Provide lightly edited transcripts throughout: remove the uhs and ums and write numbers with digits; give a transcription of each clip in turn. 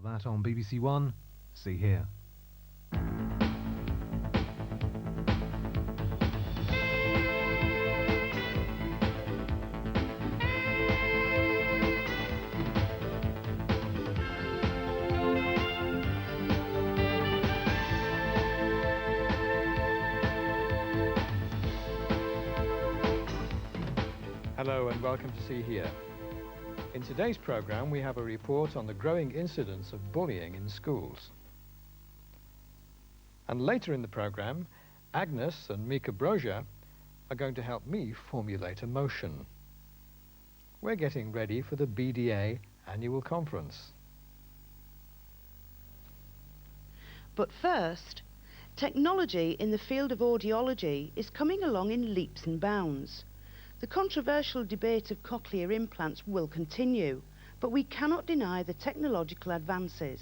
that on BBC One. See here. Hello and welcome to See Here. In today's programme we have a report on the growing incidence of bullying in schools. And later in the programme, Agnes and Mika Broja are going to help me formulate a motion. We're getting ready for the BDA annual conference. But first, technology in the field of audiology is coming along in leaps and bounds. The controversial debate of cochlear implants will continue, but we cannot deny the technological advances.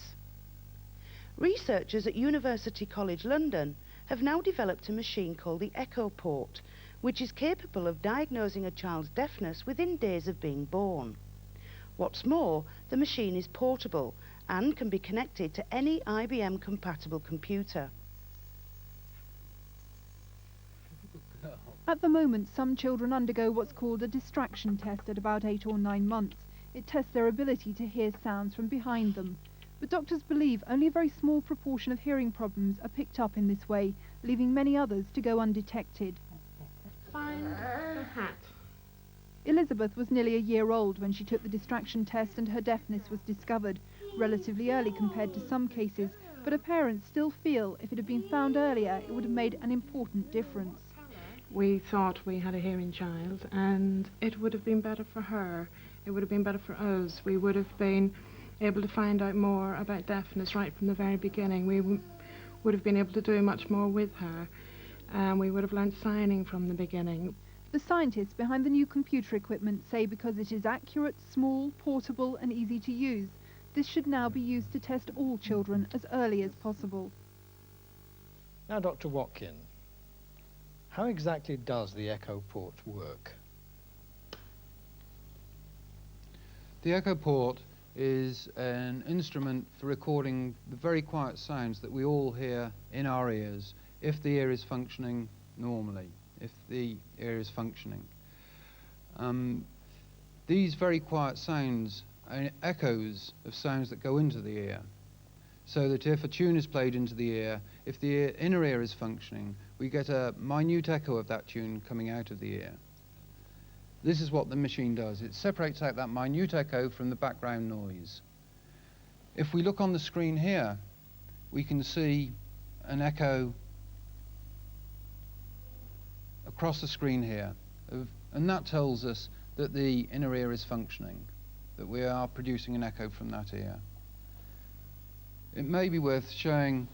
Researchers at University College London have now developed a machine called the Echo Port, which is capable of diagnosing a child's deafness within days of being born. What's more, the machine is portable and can be connected to any IBM-compatible computer. At the moment, some children undergo what's called a distraction test at about 8 or 9 months. It tests their ability to hear sounds from behind them. But doctors believe only a very small proportion of hearing problems are picked up in this way, leaving many others to go undetected. Find the hat. Elizabeth was nearly a year old when she took the distraction test and her deafness was discovered, relatively early compared to some cases, but her parents still feel if it had been found earlier it would have made an important difference. We thought we had a hearing child and it would have been better for her. It would have been better for us. We would have been able to find out more about deafness right from the very beginning. We would have been able to do much more with her. We would have learnt signing from the beginning. The scientists behind the new computer equipment say because it is accurate, small, portable and easy to use, this should now be used to test all children as early as possible. Now, Dr. Watkin, how exactly does the Echo Port work? The Echo Port is an instrument for recording the very quiet sounds that we all hear in our ears if the ear is functioning normally, if the ear is functioning. These very quiet sounds are echoes of sounds that go into the ear, so that if a tune is played into the ear, if the inner ear is functioning, we get a minute echo of that tune coming out of the ear. This is what the machine does. It separates out that minute echo from the background noise. If we look on the screen here, we can see an echo across the screen here, and that tells us that the inner ear is functioning, that we are producing an echo from that ear. It may be worth showing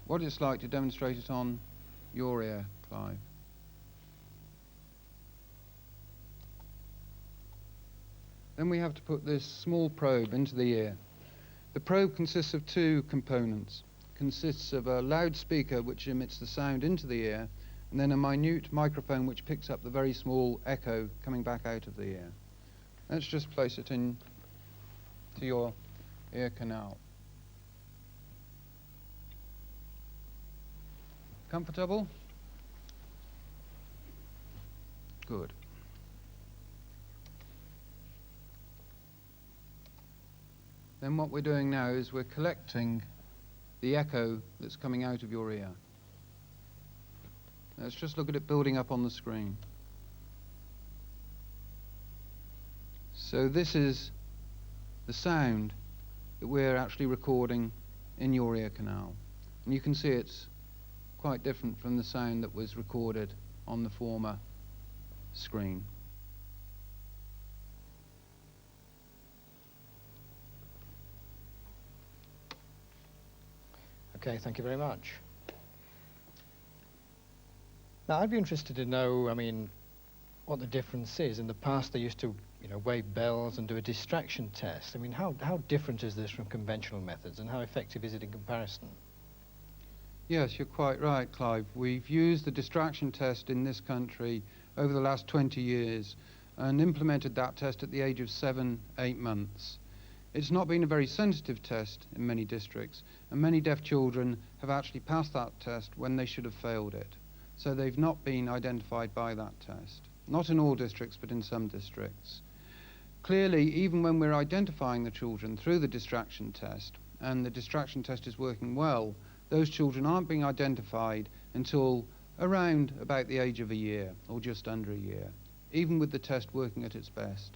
what it's like to demonstrate it on your ear, Clive. Then we have to put this small probe into the ear. The probe consists of two components. It consists of a loudspeaker which emits the sound into the ear, and then a minute microphone which picks up the very small echo coming back out of the ear. Let's just place it in to your ear canal. Comfortable? Good. Then what we're doing now is we're collecting the echo that's coming out of your ear. Let's just look at it building up on the screen. So this is the sound that we're actually recording in your ear canal. And you can see it's quite different from the sound that was recorded on the former screen. Okay, thank you very much. Now, I'd be interested to know, what the difference is. In the past, they used to, wave bells and do a distraction test. How different is this from conventional methods, and how effective is it in comparison? Yes, you're quite right, Clive. We've used the distraction test in this country over the last 20 years and implemented that test at the age of 7, 8 months. It's not been a very sensitive test in many districts, and many deaf children have actually passed that test when they should have failed it. So they've not been identified by that test. Not in all districts, but in some districts. Clearly, even when we're identifying the children through the distraction test, and the distraction test is working well, those children aren't being identified until around about the age of a year, or just under a year, even with the test working at its best.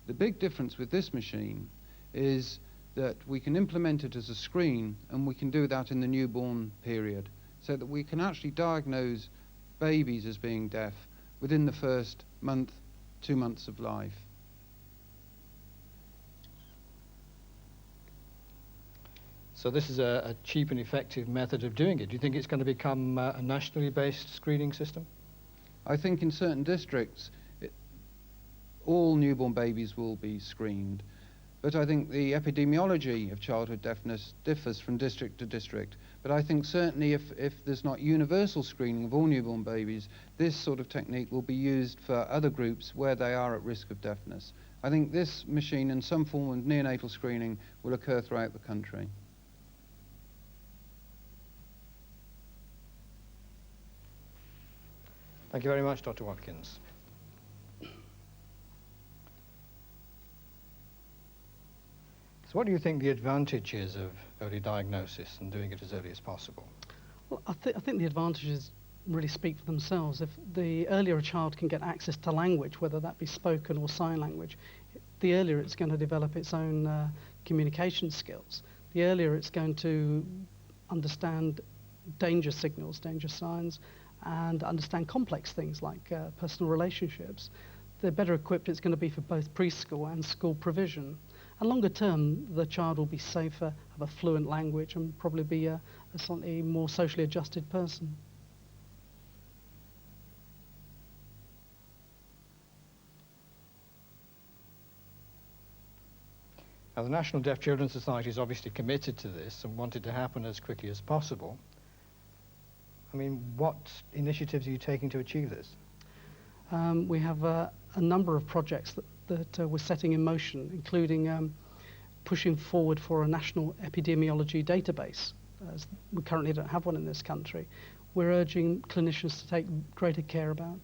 The big difference with this machine is that we can implement it as a screen, and we can do that in the newborn period, so that we can actually diagnose babies as being deaf within the first month, 2 months of life. So this is a cheap and effective method of doing it. Do you think it's going to become a nationally based screening system? I think in certain districts, all newborn babies will be screened. But I think the epidemiology of childhood deafness differs from district to district. But I think certainly if there's not universal screening of all newborn babies, this sort of technique will be used for other groups where they are at risk of deafness. I think this machine and some form of neonatal screening will occur throughout the country. Thank you very much, Dr. Watkins. So what do you think the advantage is of early diagnosis and doing it as early as possible? Well, I think the advantages really speak for themselves. If the earlier a child can get access to language, whether that be spoken or sign language, the earlier it's going to develop its own communication skills. The earlier it's going to understand danger signals, danger signs, and understand complex things like personal relationships. The better equipped it's going to be for both preschool and school provision. And longer term, the child will be safer, have a fluent language, and probably be a slightly more socially adjusted person. Now, the National Deaf Children's Society is obviously committed to this and want it to happen as quickly as possible. I mean, what initiatives are you taking to achieve this? We have a number of projects that we're setting in motion, including pushing forward for a national epidemiology database, as we currently don't have one in this country. We're urging clinicians to take greater care about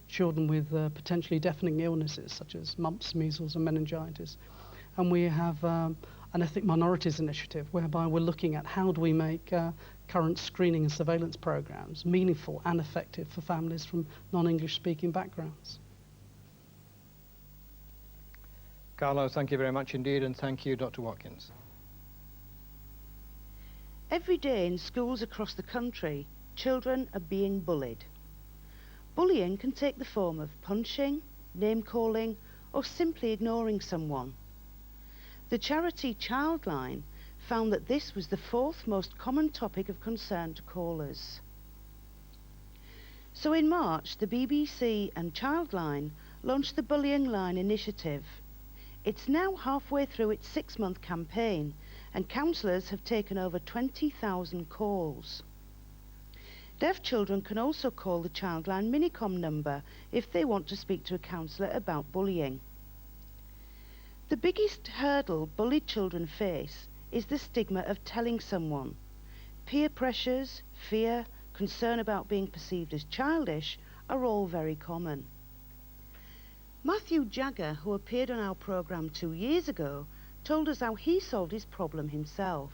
children with potentially deafening illnesses such as mumps, measles and meningitis. And we have an ethnic minorities initiative whereby we're looking at how do we make current screening and surveillance programs meaningful and effective for families from non-English speaking backgrounds. Carlo, thank you very much indeed, and thank you, Dr. Watkins. Every day in schools across the country, children are being bullied. Bullying can take the form of punching, name-calling, or simply ignoring someone. The charity Childline found that this was the fourth most common topic of concern to callers. So in March, the BBC and Childline launched the Bullying Line initiative. It's now halfway through its 6-month campaign, and counsellors have taken over 20,000 calls. Deaf children can also call the Childline Minicom number if they want to speak to a counsellor about bullying. The biggest hurdle bullied children face is the stigma of telling someone. Peer pressures, fear, concern about being perceived as childish are all very common. Matthew Jagger, who appeared on our programme 2 years ago, told us how he solved his problem himself.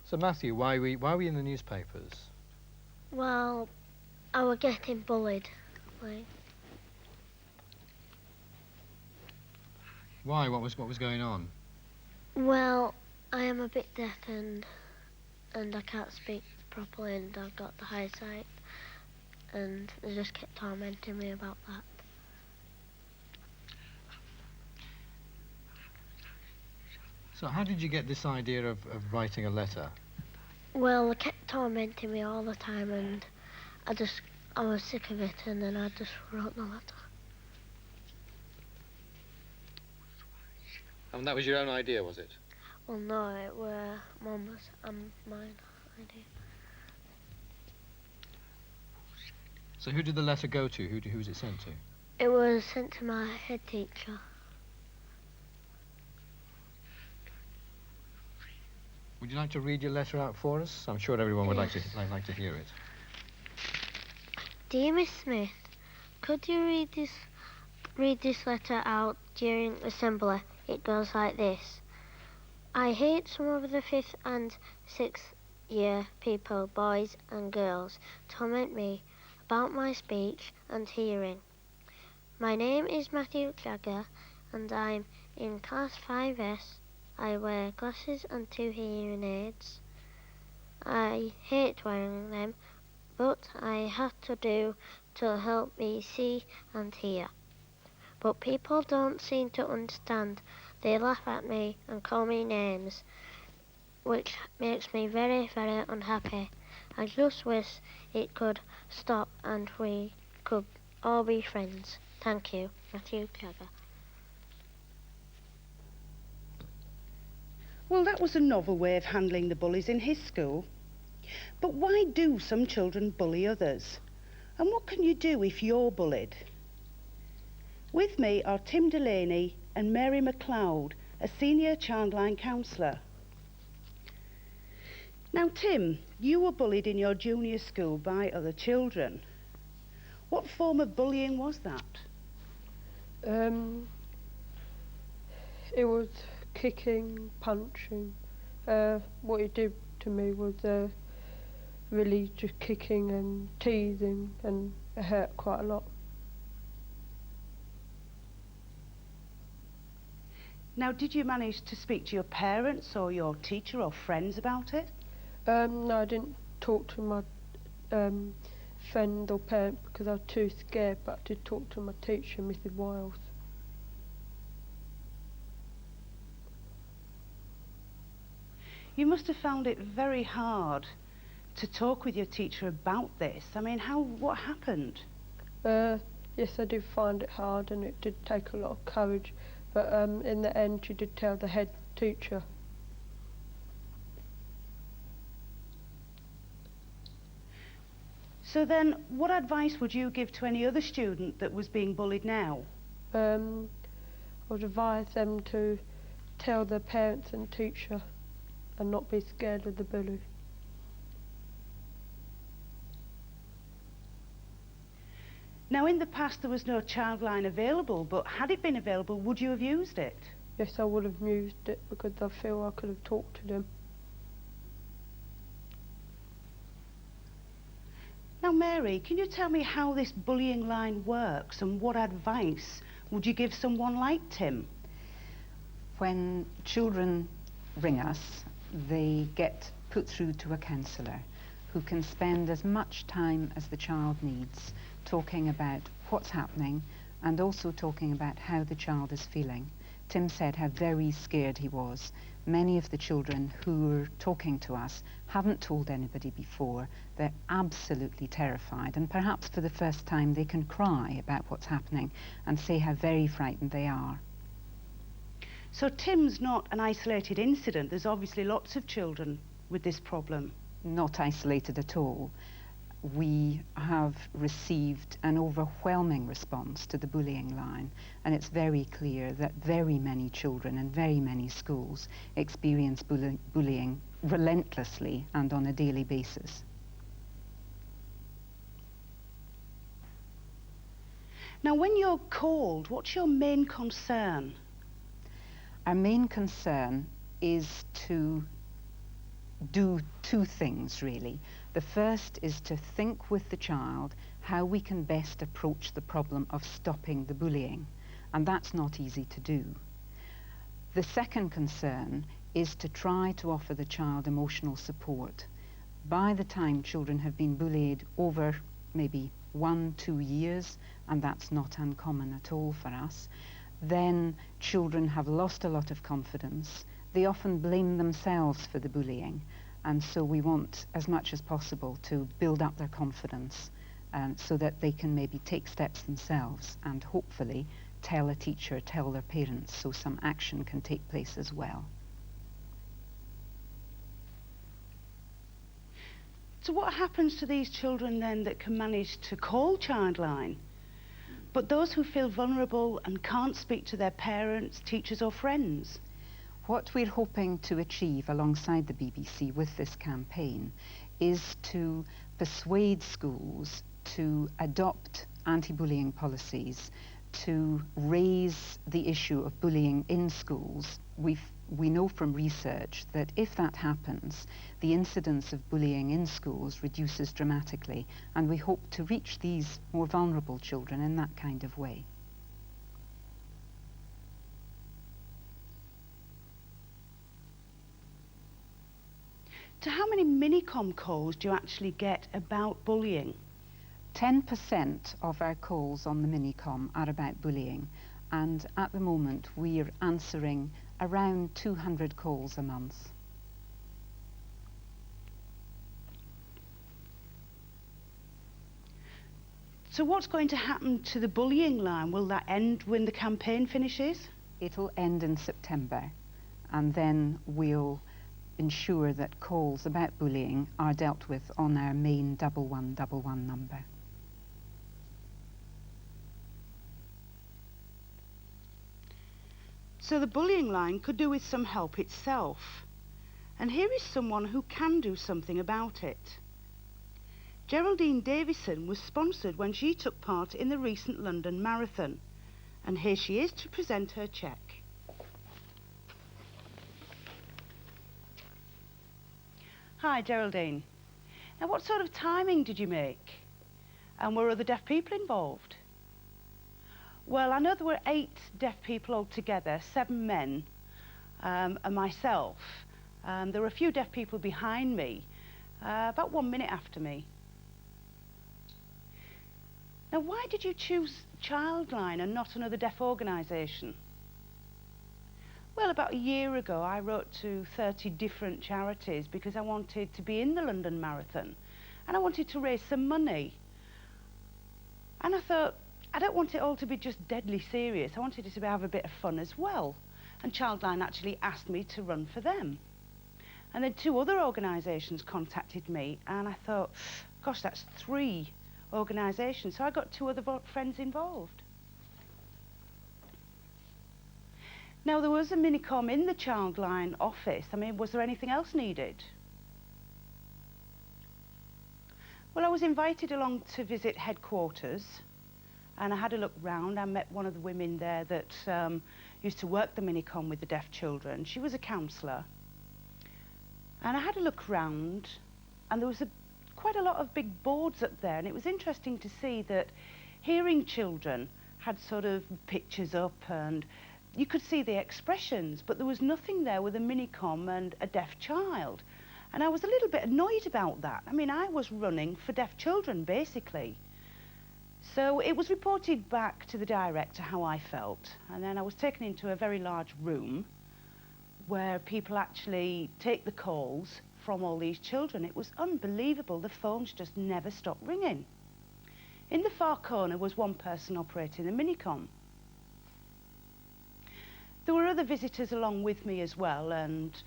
So Matthew, why were you in the newspapers? Well, I was getting bullied. Why? What was going on? Well, I am a bit deaf and I can't speak properly, and I've got the high sight, and they just kept tormenting me about that. So how did you get this idea of writing a letter? Well, they kept tormenting me all the time, and I was sick of it, and then I just wrote the letter. And that was your own idea, was it? Well, no, it were Mum's and mine idea. So who did the letter go to? Who was it sent to? It was sent to my head teacher. would you like to read your letter out for us? I'm sure everyone would like to hear it. Dear Miss Smith, could you read this letter out during assembly? It goes like this. I hate some of the 5th and 6th year people, boys and girls, torment me about my speech and hearing. My name is Matthew Jagger and I'm in class 5S. I wear glasses and 2 hearing aids. I hate wearing them, but I have to do to help me see and hear. But people don't seem to understand. They laugh at me and call me names, which makes me very, very unhappy. I just wish it could stop and we could all be friends. Thank you, Matthew Jagger. Well, that was a novel way of handling the bullies in his school. But why do some children bully others? And what can you do if you're bullied? With me are Tim Delaney and Mary MacLeod, a senior childline counsellor. Now, Tim, you were bullied in your junior school by other children. What form of bullying was that? It was kicking, punching. What he did to me was really just kicking and teasing, and it hurt quite a lot. Now, did you manage to speak to your parents or your teacher or friends about it? No, I didn't talk to my friend or parent because I was too scared, but I did talk to my teacher, Mrs. Wiles. You must have found it very hard to talk with your teacher about this. I mean, what happened? Yes, I did find it hard, and it did take a lot of courage, but in the end she did tell the head teacher. So then, what advice would you give to any other student that was being bullied now? I would advise them to tell their parents and teacher and not be scared of the bully. Now, in the past there was no Childline available, but had it been available, would you have used it? Yes, I would have used it because I feel I could have talked to them. Now, Mary, can you tell me how this bullying line works and what advice would you give someone like Tim? When children ring us, they get put through to a counsellor who can spend as much time as the child needs talking about what's happening and also talking about how the child is feeling. Tim said how very scared he was. Many of the children who were talking to us haven't told anybody before. They're absolutely terrified, and perhaps for the first time they can cry about what's happening and say how very frightened they are. So Tim's not an isolated incident. There's obviously lots of children with this problem. Not isolated at all. We have received an overwhelming response to the bullying line, and it's very clear that very many children in very many schools experience bullying relentlessly and on a daily basis. Now, when you're called, what's your main concern? Our main concern is to do two things, really. The first is to think with the child how we can best approach the problem of stopping the bullying, and that's not easy to do. The second concern is to try to offer the child emotional support. By the time children have been bullied over maybe 1-2 years, and that's not uncommon at all for us, then children have lost a lot of confidence. They often blame themselves for the bullying, and so we want as much as possible to build up their confidence so that they can maybe take steps themselves and hopefully tell a teacher, tell their parents, so some action can take place as well. So what happens to these children then that can manage to call Childline, but those who feel vulnerable and can't speak to their parents, teachers or friends? What we're hoping to achieve alongside the BBC with this campaign is to persuade schools to adopt anti-bullying policies, to raise the issue of bullying in schools. We know from research that if that happens, the incidence of bullying in schools reduces dramatically, and we hope to reach these more vulnerable children in that kind of way. So how many Minicom calls do you actually get about bullying? 10% of our calls on the Minicom are about bullying, and at the moment we're answering around 200 calls a month. So what's going to happen to the bullying line? Will that end when the campaign finishes? It'll end in September, and then we'll ensure that calls about bullying are dealt with on our main 1111 number. So the bullying line could do with some help itself. And here is someone who can do something about it. Geraldine Davison was sponsored when she took part in the recent London Marathon. And here she is to present her cheque. Hi, Geraldine. Now, what sort of timing did you make? And were other deaf people involved? Well, I know there were 8 deaf people altogether, 7 men, and myself. There were a few deaf people behind me, about 1 minute after me. Now, why did you choose Childline and not another deaf organisation? Well, about a year ago, I wrote to 30 different charities because I wanted to be in the London Marathon and I wanted to raise some money. And I thought, I don't want it all to be just deadly serious. I wanted it to have a bit of fun as well. And Childline actually asked me to run for them. And then 2 other organisations contacted me, and I thought, gosh, that's 3 organisations. So I got 2 other friends involved. Now, there was a Minicom in the Childline office. I mean, was there anything else needed? Well, I was invited along to visit headquarters, and I had a look round. I met one of the women there that used to work the Minicom with the deaf children. She was a counsellor. And I had a look round, and there was quite a lot of big boards up there, and it was interesting to see that hearing children had sort of pictures up, and you could see the expressions, but there was nothing there with a Minicom and a deaf child. And I was a little bit annoyed about that. I mean, I was running for deaf children, basically. So it was reported back to the director how I felt, and then I was taken into a very large room where people actually take the calls from all these children. It was unbelievable. The phones just never stopped ringing. In the far corner was one person operating the Minicom. There were other visitors along with me as well, and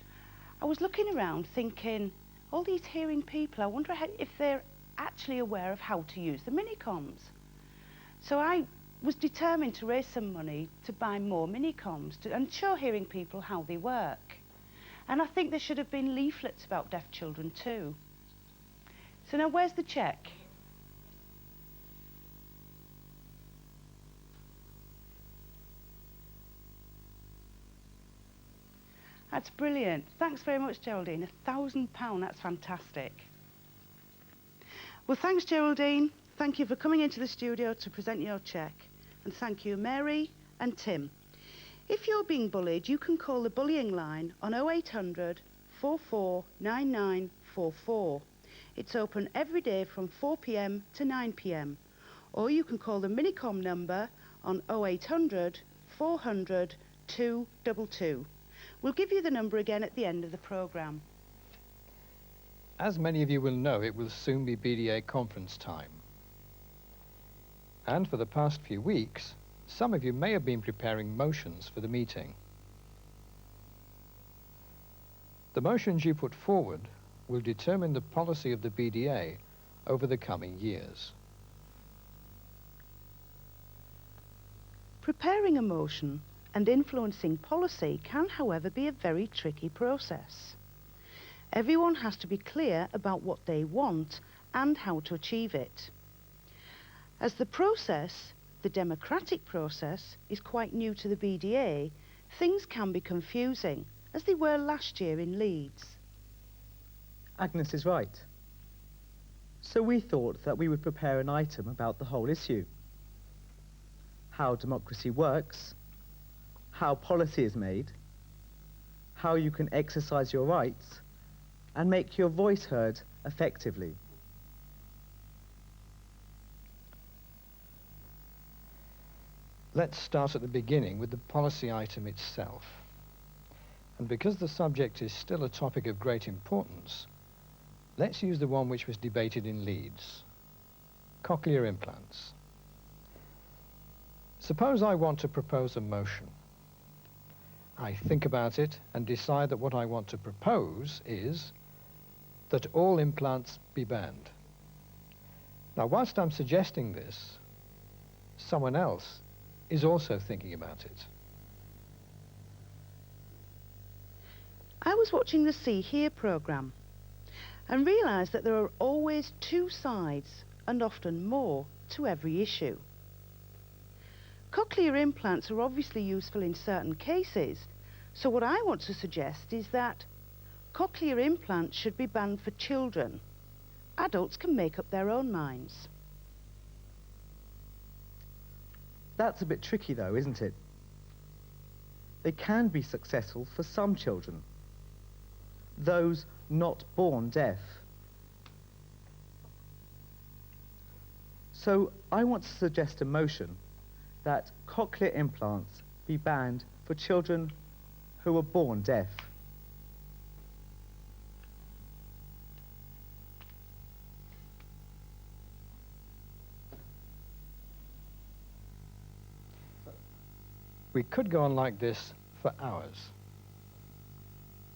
I was looking around thinking, all these hearing people, I wonder if they're actually aware of how to use the Minicoms. So I was determined to raise some money to buy more Minicoms and show hearing people how they work. And I think there should have been leaflets about deaf children too. So now where's the cheque? That's brilliant. Thanks very much, Geraldine. £1,000, that's fantastic. Well, thanks, Geraldine. Thank you for coming into the studio to present your cheque. And thank you, Mary and Tim. If you're being bullied, you can call the bullying line on 0800 449944. It's open every day from 4 p.m. to 9 p.m. Or you can call the Minicom number on 0800 400 222. We'll give you the number again at the end of the programme. As many of you will know, it will soon be BDA conference time. And for the past few weeks, some of you may have been preparing motions for the meeting. The motions you put forward will determine the policy of the BDA over the coming years. Preparing a motion and influencing policy can, however, be a very tricky process. Everyone has to be clear about what they want and how to achieve it. As the process, the democratic process, is quite new to the BDA, things can be confusing, as they were last year in Leeds. Agnes is right. So we thought that we would prepare an item about the whole issue. How democracy works, how policy is made, how you can exercise your rights, and make your voice heard effectively. Let's start at the beginning with the policy item itself. And because the subject is still a topic of great importance, let's use the one which was debated in Leeds, cochlear implants. Suppose I want to propose a motion. I think about it and decide that what I want to propose is that all implants be banned. Now, whilst I'm suggesting this, someone else is also thinking about it. I was watching the See Here programme and realised that there are always two sides, and often more, to every issue. Cochlear implants are obviously useful in certain cases, so what I want to suggest is that cochlear implants should be banned for children. Adults can make up their own minds. That's a bit tricky though, isn't it? They can be successful for some children, those not born deaf. So I want to suggest a motion that cochlear implants be banned for children who were born deaf. We could go on like this for hours,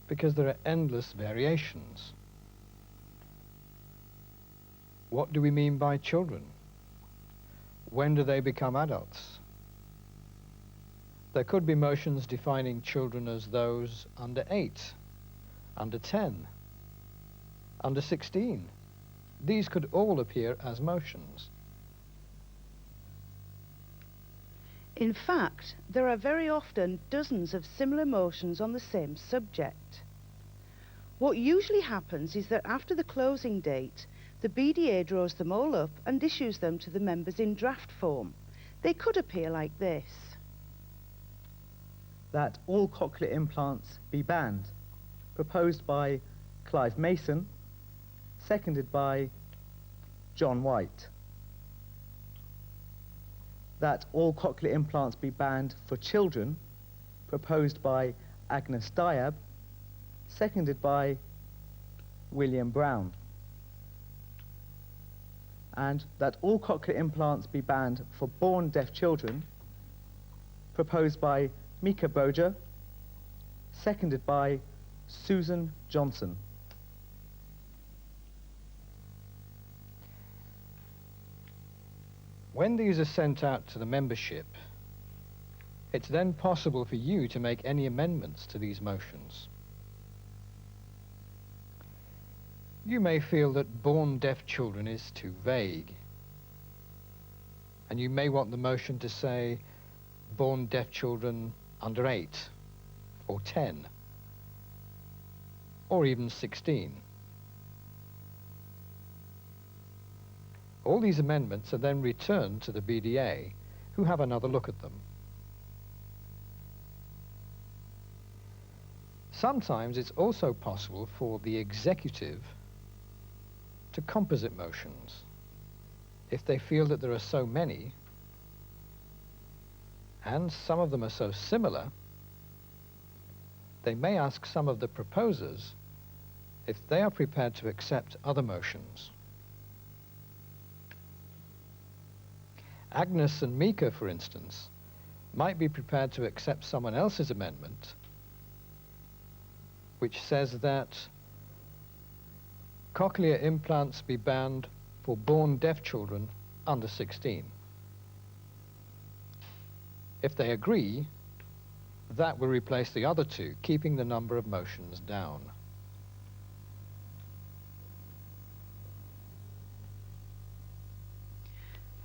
because there are endless variations. What do we mean by children? When do they become adults? There could be motions defining children as those under 8, under 10, under 16. These could all appear as motions. In fact, there are very often dozens of similar motions on the same subject. What usually happens is that after the closing date, the BDA draws them all up and issues them to the members in draft form. They could appear like this. That all cochlear implants be banned, proposed by Clive Mason, seconded by John White. That all cochlear implants be banned for children, proposed by Agnes Diab, seconded by William Brown. And that all cochlear implants be banned for born deaf children, proposed by Mika Boja, seconded by Susan Johnson. When these are sent out to the membership, it's then possible for you to make any amendments to these motions. You may feel that born deaf children is too vague, and you may want the motion to say born deaf children under 8 or 10 or even 16. All these amendments are then returned to the BDA, who have another look at them. Sometimes it's also possible for the executive to composite motions. If they feel that there are so many, and some of them are so similar, they may ask some of the proposers if they are prepared to accept other motions. Agnes and Mika, for instance, might be prepared to accept someone else's amendment which says that cochlear implants be banned for born deaf children under 16. If they agree, That will replace the other two, keeping the number of motions down.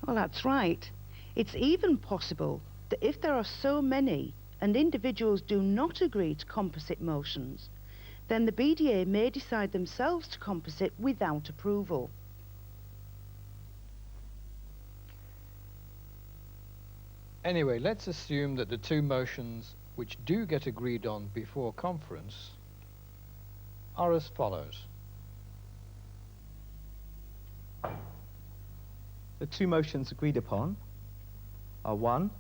Well, that's right. It's even possible that if there are so many and individuals do not agree to composite motions, then the BDA may decide themselves to composite without approval. Anyway, let's assume that the two motions which do get agreed on before conference are as follows. The two motions agreed upon are 1,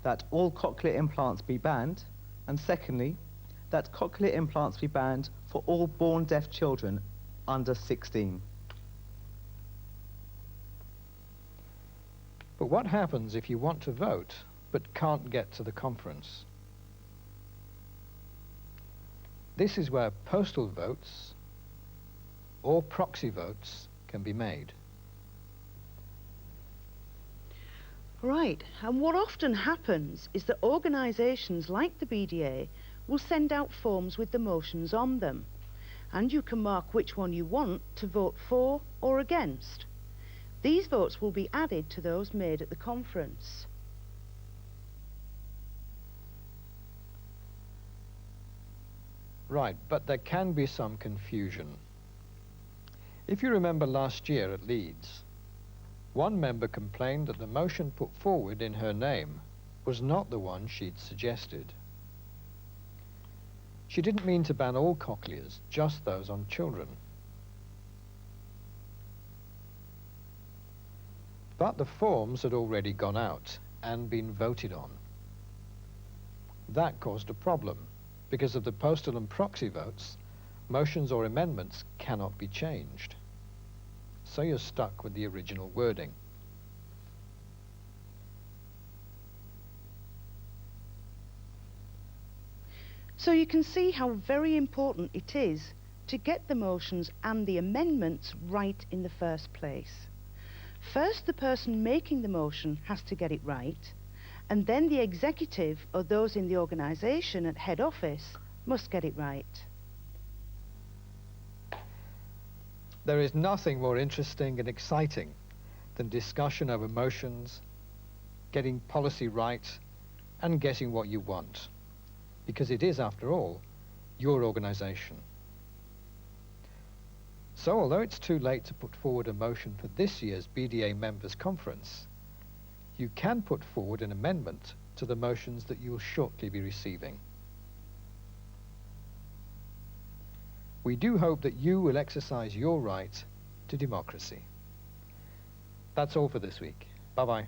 that all cochlear implants be banned, and secondly, that cochlear implants be banned for all born deaf children under 16. But what happens if you want to vote but can't get to the conference? This is where postal votes or proxy votes can be made. Right, and what often happens is that organisations like the BDA will send out forms with the motions on them, and you can mark which one you want to vote for or against. These votes will be added to those made at the conference. Right, but there can be some confusion. If you remember last year at Leeds, one member complained that the motion put forward in her name was not the one she'd suggested. She didn't mean to ban all cochlears, just those on children. But the forms had already gone out and been voted on. That caused a problem. Because of the postal and proxy votes, motions or amendments cannot be changed. So you're stuck with the original wording. So you can see how very important it is to get the motions and the amendments right in the first place. First, the person making the motion has to get it right, and then the executive or those in the organisation at head office must get it right. There is nothing more interesting and exciting than discussion over motions, getting policy right, and getting what you want, because it is, after all, your organisation. So, although it's too late to put forward a motion for this year's BDA Members' Conference, you can put forward an amendment to the motions that you will shortly be receiving. We do hope that you will exercise your right to democracy. That's all for this week. Bye-bye.